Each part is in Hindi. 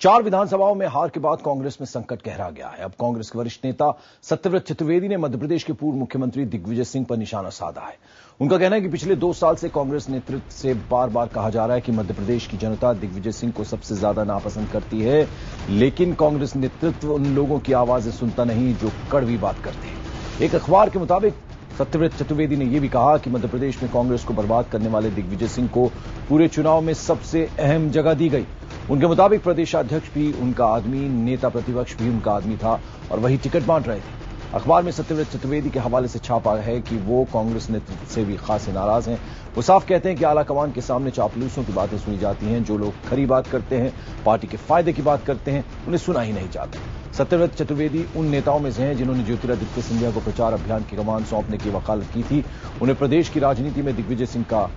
4 विधानसभाओं में हार के बाद कांग्रेस में संकट गहरा गया है। अब कांग्रेस के वरिष्ठ नेता सत्यव्रत चतुर्वेदी ने मध्य प्रदेश के पूर्व मुख्यमंत्री दिग्विजय सिंह पर निशाना साधा है। उनका कहना है कि पिछले 2 साल से कांग्रेस नेतृत्व से बार बार कहा जा रहा है कि मध्य प्रदेश की जनता दिग्विजय सिंह को सबसे ज्यादा नापसंद करती है, लेकिन कांग्रेस नेतृत्व उन लोगों की आवाजें सुनता नहीं जो कड़वी बात करते हैं। एक अखबार के मुताबिक सत्यव्रत चतुर्वेदी ने यह भी कहा कि मध्य प्रदेश में कांग्रेस को बर्बाद करने वाले दिग्विजय सिंह को पूरे चुनाव में सबसे अहम जगह दी गई। उनके मुताबिक प्रदेशाध्यक्ष भी उनका आदमी, नेता प्रतिपक्ष भी उनका आदमी था और वही टिकट बांट रहे थे। अखबार में सत्यव्रत चतुर्वेदी के हवाले से छापा है कि वो कांग्रेस नेतृत्व से भी खासे नाराज हैं। वो साफ कहते हैं कि आला कमान के सामने चापलूसों की बातें सुनी जाती हैं। जो लोग खरी बात करते हैं, पार्टी के फायदे की बात करते हैं, उन्हें सुना ही नहीं जाता। सत्यव्रत चतुर्वेदी उन नेताओं में से हैं जिन्होंने ज्योतिरादित्य सिंधिया को प्रचार अभियान की कमान सौंपने की वकालत की थी। उन्हें प्रदेश की राजनीति में दिग्विजय सिंह का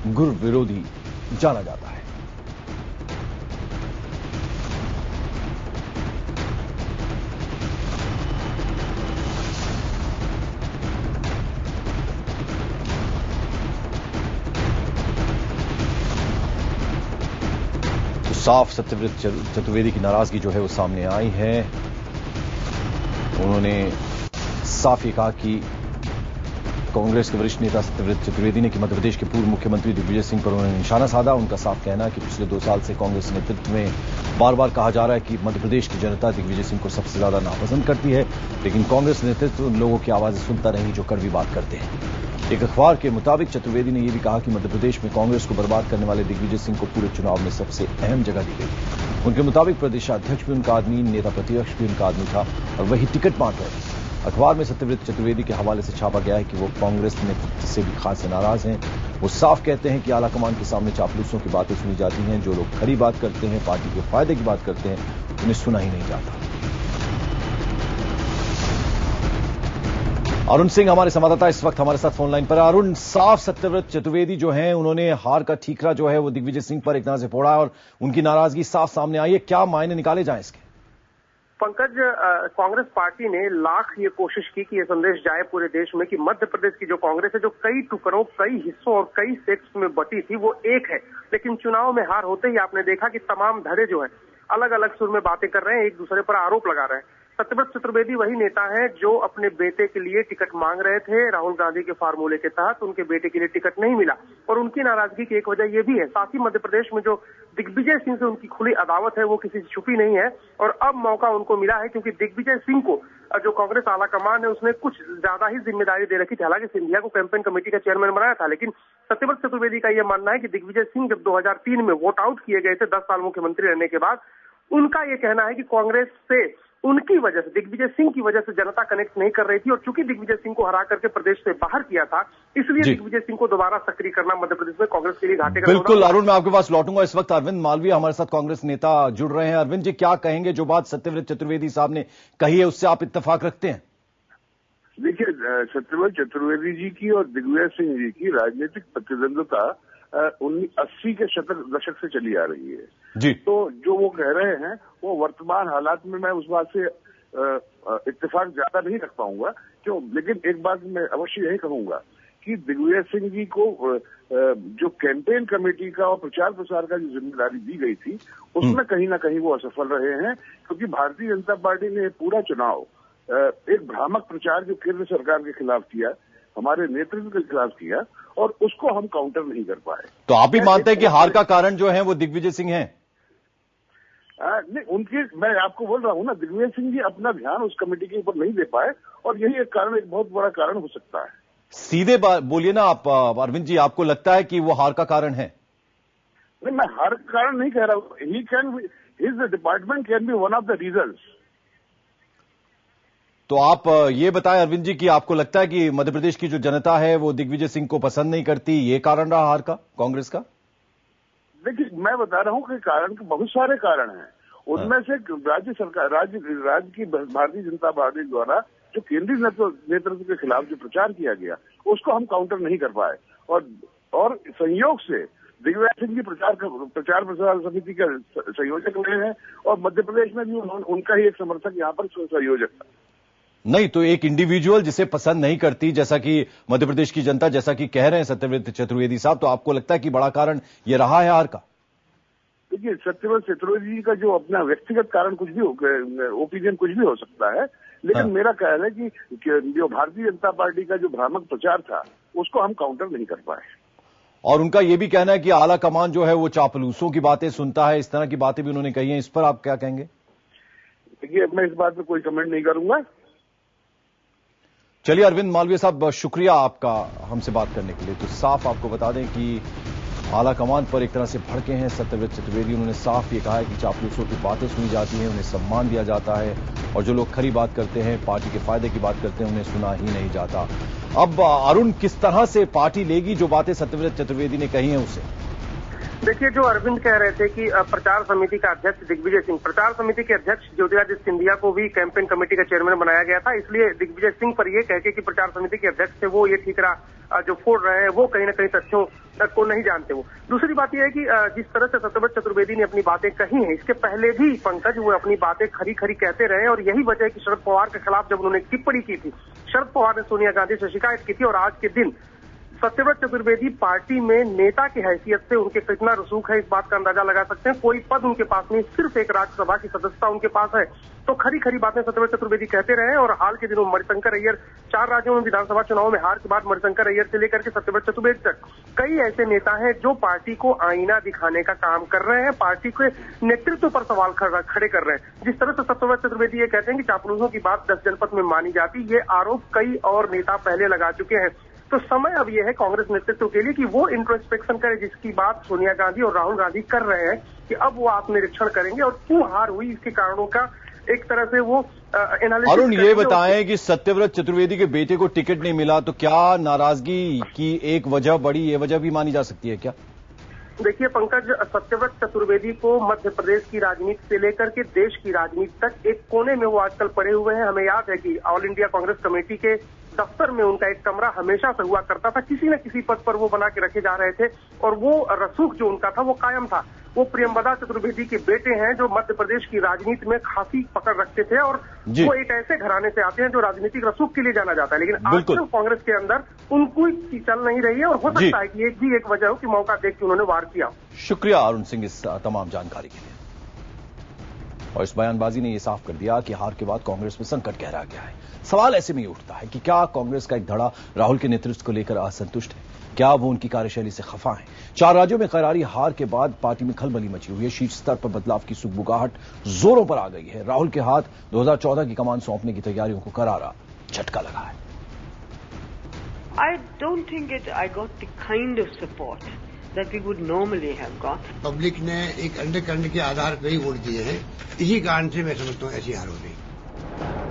गुर विरोधी जाना जाता है। तो साफ सत्यव्रत चतुर्वेदी की नाराजगी जो है वो सामने आई है। उन्होंने साफ ये कहा कि कांग्रेस के वरिष्ठ नेता सत्यव्रत चतुर्वेदी ने कि मध्य प्रदेश के पूर्व मुख्यमंत्री दिग्विजय सिंह पर उन्होंने निशाना साधा। उनका साफ कहना है कि पिछले 2 साल से कांग्रेस नेतृत्व में बार बार कहा जा रहा है कि मध्य प्रदेश की जनता दिग्विजय सिंह को सबसे ज्यादा नापसंद करती है, लेकिन कांग्रेस नेतृत्व उन लोगों की आवाजें सुनता नहीं जो कड़वी बात करते हैं। एक अखबार के मुताबिक चतुर्वेदी ने यह भी कहा कि मध्य प्रदेश में कांग्रेस को बर्बाद करने वाले दिग्विजय सिंह को पूरे चुनाव में सबसे अहम जगह दी गई। उनके मुताबिक प्रदेशाध्यक्ष भी उनका आदमी, नेता प्रतिपक्ष भी उनका आदमी था और वही टिकट बांट रहे थे। अखबार में सत्यव्रत चतुर्वेदी के हवाले से छापा गया है कि वो कांग्रेस नेतृत्व से भी खासे नाराज हैं। वो साफ कहते हैं कि आला कमान के सामने चापलूसों की बातें सुनी जाती हैं। जो लोग खरी बात करते हैं, पार्टी के फायदे की बात करते हैं, उन्हें सुना ही नहीं जाता। अरुण सिंह हमारे संवाददाता इस वक्त हमारे साथ फोन लाइन पर। अरुण, साफ सत्यव्रत चतुर्वेदी जो हैं उन्होंने हार का ठीकरा जो है वो दिग्विजय सिंह पर एक तरह से फोड़ा और उनकी नाराजगी साफ सामने आई है। क्या मायने निकाले जाएं इसके? पंकज, कांग्रेस पार्टी ने लाख ये कोशिश की कि ये संदेश जाए पूरे देश में कि मध्य प्रदेश की जो कांग्रेस है, जो कई टुकड़ों, कई हिस्सों और कई सेक्ट्स में बटी थी, वो एक है। लेकिन चुनाव में हार होते ही आपने देखा कि तमाम धड़े जो है अलग अलग सुर में बातें कर रहे हैं, एक दूसरे पर आरोप लगा रहे हैं। सत्यव्रत चतुर्वेदी वही नेता है जो अपने बेटे के लिए टिकट मांग रहे थे। राहुल गांधी के फार्मूले के तहत उनके बेटे के लिए टिकट नहीं मिला और उनकी नाराजगी की एक वजह यह भी है। साथ ही मध्य प्रदेश में जो दिग्विजय सिंह से उनकी खुली अदावत है वो किसी से छुपी नहीं है और अब मौका उनको मिला है, क्योंकि दिग्विजय सिंह को जो कांग्रेस आला कमान है उसने कुछ ज्यादा ही जिम्मेदारी दे रखी थी। हालांकि सिंधिया को कैंपेन कमेटी का चेयरमैन बनाया था, लेकिन सत्यव्रत चतुर्वेदी का यह मानना है कि दिग्विजय सिंह जब 2003 में वोट आउट किए गए थे 10 साल मुख्यमंत्री रहने के बाद, उनका यह कहना है कि कांग्रेस से उनकी वजह से, दिग्विजय सिंह की वजह से जनता कनेक्ट नहीं कर रही थी और चूंकि दिग्विजय सिंह को हरा करके प्रदेश से बाहर किया था, इसलिए दिग्विजय सिंह को दोबारा सक्रिय करना मध्य प्रदेश में कांग्रेस के लिए घाटे का। बिल्कुल अरुण, मैं आपके पास लौटूंगा। इस वक्त अरविंद मालवीय हमारे साथ कांग्रेस नेता जुड़ रहे हैं। अरविंद जी, क्या कहेंगे? जो बात सत्यव्रत चतुर्वेदी साहब ने कही है उससे आप इत्तेफाक रखते हैं? देखिए, सत्यव्रत चतुर्वेदी जी की और दिग्विजय सिंह जी की राजनीतिक प्रतिद्वंदता 80 के दशक से चली आ रही है जी। तो जो वो कह रहे हैं वो वर्तमान हालात में मैं उस बात से इत्तेफाक ज्यादा नहीं रख पाऊंगा, क्यों? लेकिन एक बात मैं अवश्य यही कहूंगा कि दिग्विजय सिंह जी को जो कैंपेन कमेटी का और प्रचार प्रसार का जो जिम्मेदारी दी गई थी उसमें कहीं ना कहीं वो असफल रहे हैं, क्योंकि भारतीय जनता पार्टी ने पूरा चुनाव एक भ्रामक प्रचार जो केंद्र सरकार के खिलाफ किया, हमारे नेतृत्व के खिलाफ किया और उसको हम काउंटर नहीं कर पाए। तो आप भी मानते हैं कि हार का कारण जो है वो दिग्विजय सिंह है? नहीं, उनके, मैं आपको बोल रहा हूं ना, दिग्विजय सिंह जी अपना ध्यान उस कमेटी के ऊपर नहीं दे पाए और यही एक कारण, एक बहुत बड़ा कारण हो सकता है। सीधे बोलिए ना आप अरविंद जी, आपको लगता है कि वो हार का कारण है? नहीं, मैं हार का कारण नहीं कह रहा हूं। His department can be one of the reasons. तो आप ये बताएं अरविंद जी कि आपको लगता है कि मध्य प्रदेश की जो जनता है वो दिग्विजय सिंह को पसंद नहीं करती, ये कारण रहा हार का कांग्रेस का? देखिए, मैं बता रहा हूं कि कारण के बहुत सारे कारण हैं। उनमें से राज्य सरकार, राज्य की भारतीय जनता पार्टी द्वारा जो केंद्रीय नेतृत्व के खिलाफ जो प्रचार किया गया उसको हम काउंटर नहीं कर पाए और संयोग से दिग्विजय सिंह जी प्रचार प्रसार समिति का संयोजक रहे हैं और मध्य प्रदेश में भी उनका ही एक समर्थक यहाँ पर संयोजक था। नहीं तो एक इंडिविजुअल जिसे पसंद नहीं करती, जैसा कि मध्य प्रदेश की जनता, जैसा कि कह रहे हैं सत्यव्रत चतुर्वेदी साहब, तो आपको लगता है कि बड़ा कारण यह रहा है हार का? देखिए, सत्यव्रत चतुर्वेदी जी का जो अपना व्यक्तिगत कारण कुछ भी हो, ओपिनियन कुछ भी हो सकता है, लेकिन मेरा ख्याल है कि जो भारतीय जनता पार्टी का जो भ्रामक प्रचार था उसको हम काउंटर नहीं कर पाए। और उनका यह भी कहना है कि आला कमान जो है वो चापलूसों की बातें सुनता है, इस तरह की बातें भी उन्होंने कही हैं। इस पर आप क्या कहेंगे? देखिए, मैं इस बात पर कोई कमेंट नहीं करूंगा। चलिए अरविंद मालवीय साहब, शुक्रिया आपका हमसे बात करने के लिए। तो साफ आपको बता दें कि आला कमान पर एक तरह से भड़के हैं सत्यव्रत चतुर्वेदी। उन्होंने साफ ये कहा है कि चापलूसों की बातें सुनी जाती हैं, उन्हें सम्मान दिया जाता है, और जो लोग खरी बात करते हैं, पार्टी के फायदे की बात करते हैं, उन्हें सुना ही नहीं जाता। अब अरुण, किस तरह से पार्टी लेगी जो बातें सत्यव्रत चतुर्वेदी ने कही हैं उसे? देखिए, जो अरविंद कह रहे थे कि प्रचार समिति का अध्यक्ष दिग्विजय सिंह, प्रचार समिति के अध्यक्ष ज्योतिरादित्य सिंधिया को भी कैंपेन कमेटी का चेयरमैन बनाया गया था, इसलिए दिग्विजय सिंह पर यह कहके कि प्रचार समिति के अध्यक्ष थे वो ये ठीकरा जो फोड़ रहे हैं, वो कहीं ना कहीं तथ्यों को नहीं जानते। वो दूसरी बात यह है कि जिस तरह से सत्यव्रत चतुर्वेदी ने अपनी बातें कही हैं, इसके पहले भी पंकज वो अपनी बातें खरी खरी कहते रहे, और यही वजह है कि शरद पवार के खिलाफ जब उन्होंने टिप्पणी की थी, शरद पवार ने सोनिया गांधी से शिकायत की थी, और आज के दिन सत्यव्रत चतुर्वेदी पार्टी में नेता की हैसियत से उनके कितना रसूख है, इस बात का अंदाजा लगा सकते हैं। कोई पद उनके पास नहीं, सिर्फ एक राज्यसभा की सदस्यता उनके पास है। तो खरी खरी बातें सत्यव्रत चतुर्वेदी कहते रहे, और हाल के दिनों मणिशंकर अय्यर, 4 राज्यों में विधानसभा चुनाव में हार के बाद मणिशंकर अय्यर से लेकर के सत्यव्रत चतुर्वेदी तक कई ऐसे नेता हैं जो पार्टी को आईना दिखाने का काम कर रहे हैं, पार्टी के नेतृत्व पर सवाल खड़े कर रहे हैं। जिस तरह से सत्यव्रत चतुर्वेदी ये कहते हैं कि चापलूसों की बात 10 जनपद में मानी जाती, ये आरोप कई और नेता पहले लगा चुके हैं। तो समय अब यह है कांग्रेस नेतृत्व के लिए कि वो इंट्रोस्पेक्शन करे, जिसकी बात सोनिया गांधी और राहुल गांधी कर रहे हैं, कि अब वो आत्मनिरीक्षण करेंगे और क्यों हार हुई, इसके कारणों का एक तरह से वो एनालिसिस। अरुण, ये बताएं कि सत्यव्रत चतुर्वेदी के बेटे को टिकट नहीं मिला, तो क्या नाराजगी की एक वजह बड़ी ये वजह भी मानी जा सकती है क्या? देखिए पंकज, सत्यव्रत चतुर्वेदी को मध्य प्रदेश की राजनीति से लेकर के देश की राजनीति तक एक कोने में वो आजकल पड़े हुए हैं। हमें याद है कि ऑल इंडिया कांग्रेस कमेटी के दफ्तर में उनका एक कमरा हमेशा से हुआ करता था, किसी न किसी पद पर वो बना के रखे जा रहे थे, और वो रसूख जो उनका था वो कायम था। वो प्रियंवदा चतुर्वेदी के बेटे हैं जो मध्य प्रदेश की राजनीति में खासी पकड़ रखते थे, और वो एक ऐसे घराने से आते हैं जो राजनीतिक रसूख के लिए जाना जाता है, लेकिन आजकल कांग्रेस के अंदर उनको चल नहीं रही है, और हो सकता है कि एक भी एक वजह हो कि मौका देख के उन्होंने वार किया। शुक्रिया अरुण सिंह इस तमाम जानकारी के लिए। और इस बयानबाजी ने यह साफ कर दिया कि हार के बाद कांग्रेस में संकट गहरा गया है। सवाल ऐसे में उठता है कि क्या कांग्रेस का एक धड़ा राहुल के नेतृत्व को लेकर असंतुष्ट है? क्या वो उनकी कार्यशैली से खफा है? 4 राज्यों में करारी हार के बाद पार्टी में खलबली मची हुई है। शीर्ष स्तर पर बदलाव की सुगबुगाहट जोरों पर आ गई है। राहुल के हाथ 2014 की कमान सौंपने की तैयारियों को करारा झटका लगा है। I don't think I got the kind of support that we would normally have got. Public ने एक अंडरकरंट के आधार पर ही वोट दिए हैं, इसी कारण से मैं समझता हूँ ऐसी हार हो गई।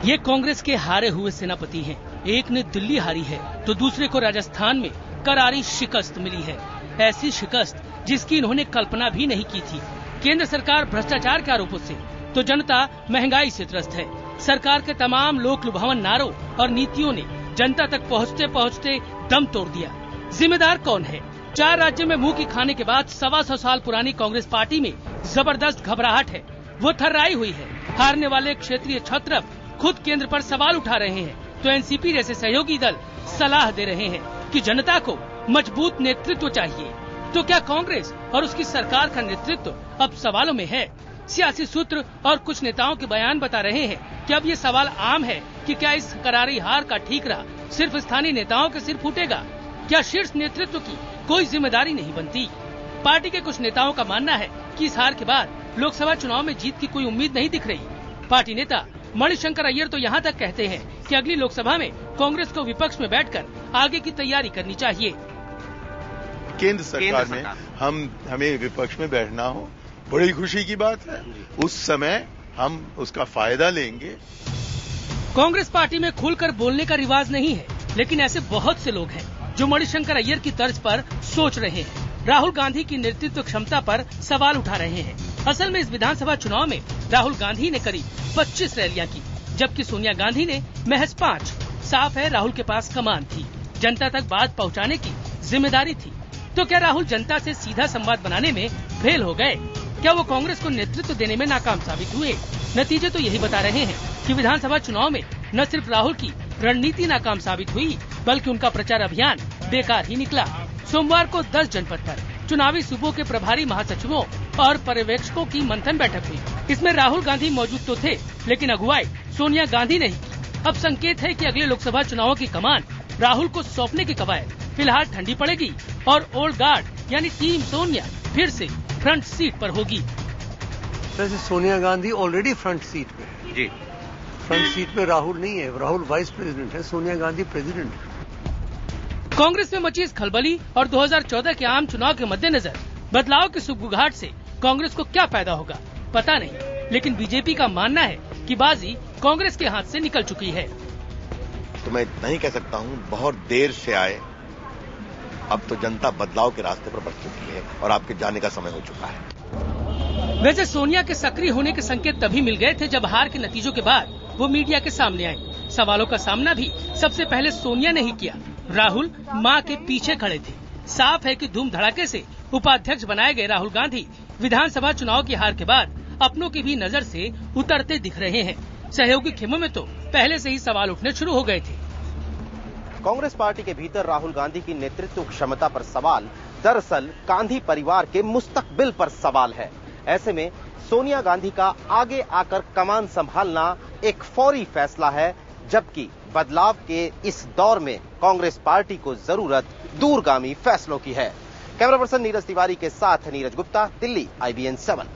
ये कांग्रेस के हारे हुए सेनापति हैं। एक ने दिल्ली हारी है तो दूसरे को राजस्थान में करारी शिकस्त मिली है। ऐसी शिकस्त जिसकी इन्होंने कल्पना भी नहीं की थी। केंद्र सरकार भ्रष्टाचार के आरोपों से तो जनता महंगाई से त्रस्त है। सरकार के तमाम लोक लुभावन नारों और नीतियों ने जनता तक पहुँचते पहुँचते दम तोड़ दिया। जिम्मेदार कौन है? 4 राज्यों में मुंह की खाने के बाद 125 साल पुरानी कांग्रेस पार्टी में जबरदस्त घबराहट है। वो थर्राई हुई है। हारने वाले क्षेत्रीय छत्रप खुद केंद्र पर सवाल उठा रहे हैं, तो एनसीपी जैसे सहयोगी दल सलाह दे रहे हैं कि जनता को मजबूत नेतृत्व चाहिए। तो क्या कांग्रेस और उसकी सरकार का नेतृत्व अब सवालों में है? सियासी सूत्र और कुछ नेताओं के बयान बता रहे हैं कि अब ये सवाल आम है कि क्या इस करारी हार का ठीकरा सिर्फ स्थानीय नेताओं के सिर फूटेगा? क्या शीर्ष नेतृत्व की कोई जिम्मेदारी नहीं बनती? पार्टी के कुछ नेताओं का मानना है कि इस हार के बाद लोकसभा चुनाव में जीत की कोई उम्मीद नहीं दिख रही। पार्टी नेता मणिशंकर अय्यर तो यहाँ तक कहते हैं कि अगली लोकसभा में कांग्रेस को विपक्ष में बैठकर आगे की तैयारी करनी चाहिए। केंद्र सरकार में हमें विपक्ष में बैठना हो, बड़ी खुशी की बात है। उस समय हम उसका फायदा लेंगे। कांग्रेस पार्टी में खुलकर बोलने का रिवाज नहीं है, लेकिन ऐसे बहुत से लोग हैं जो मणिशंकर अय्यर की तर्ज पर सोच रहे हैं। राहुल गांधी की नेतृत्व क्षमता पर सवाल उठा रहे हैं। असल में इस विधानसभा चुनाव में राहुल गांधी ने करीब 25 रैलियां की, जबकि सोनिया गांधी ने महज 5। साफ है राहुल के पास कमान थी, जनता तक बात पहुंचाने की जिम्मेदारी थी। तो क्या राहुल जनता से सीधा संवाद बनाने में फेल हो गए? क्या वो कांग्रेस को नेतृत्व देने में नाकाम साबित हुए? नतीजे तो यही बता रहे हैं कि विधानसभा चुनाव में न सिर्फ राहुल की रणनीति नाकाम साबित हुई, बल्कि उनका प्रचार अभियान बेकार ही निकला। सोमवार को 10 जनपद पर चुनावी सूबों के प्रभारी महासचिवों और पर्यवेक्षकों की मंथन बैठक हुई। इसमें राहुल गांधी मौजूद तो थे, लेकिन अगुवाई सोनिया गांधी ने की। अब संकेत है कि अगले लोकसभा चुनावों की कमान राहुल को सौंपने की कवायद फिलहाल ठंडी पड़ेगी और ओल्ड गार्ड यानी टीम सोनिया फिर से फ्रंट सीट पर होगी। वैसे Sonia Gandhi already front seat पे जी, फ्रंट सीट पे राहुल नहीं है, राहुल वाइस प्रेसिडेंट है, सोनिया गांधी प्रेसिडेंट है। कांग्रेस में मची इस खलबली और 2014 के आम चुनाव के मद्देनजर बदलाव की सुगबुगाहट से कांग्रेस को क्या फायदा होगा पता नहीं, लेकिन बीजेपी का मानना है कि बाजी कांग्रेस के हाथ से निकल चुकी है। तो मैं इतना ही कह सकता हूँ, बहुत देर से आए, अब तो जनता बदलाव के रास्ते पर बढ़ चुकी है और आपके जाने का समय हो चुका है। वैसे सोनिया के सक्रिय होने के संकेत तभी मिल गए थे जब हार के नतीजों के बाद वो मीडिया के सामने आई। सवालों का सामना भी सबसे पहले सोनिया ने ही किया। राहुल मां के पीछे खड़े थे। साफ है कि धूम धड़ाके से उपाध्यक्ष बनाए गए राहुल गांधी विधानसभा चुनाव की हार के बाद अपनों की भी नजर से उतरते दिख रहे हैं। सहयोगी खेमों में तो पहले से ही सवाल उठने शुरू हो गए थे। कांग्रेस पार्टी के भीतर राहुल गांधी की नेतृत्व क्षमता पर सवाल दरअसल गांधी परिवार के मुस्तकबिल पर सवाल है। ऐसे में सोनिया गांधी का आगे आकर कमान संभालना एक फौरी फैसला है, जबकि बदलाव के इस दौर में कांग्रेस पार्टी को जरूरत दूरगामी फैसलों की है। कैमरा पर्सन नीरज तिवारी के साथ नीरज गुप्ता, दिल्ली, IBN 7।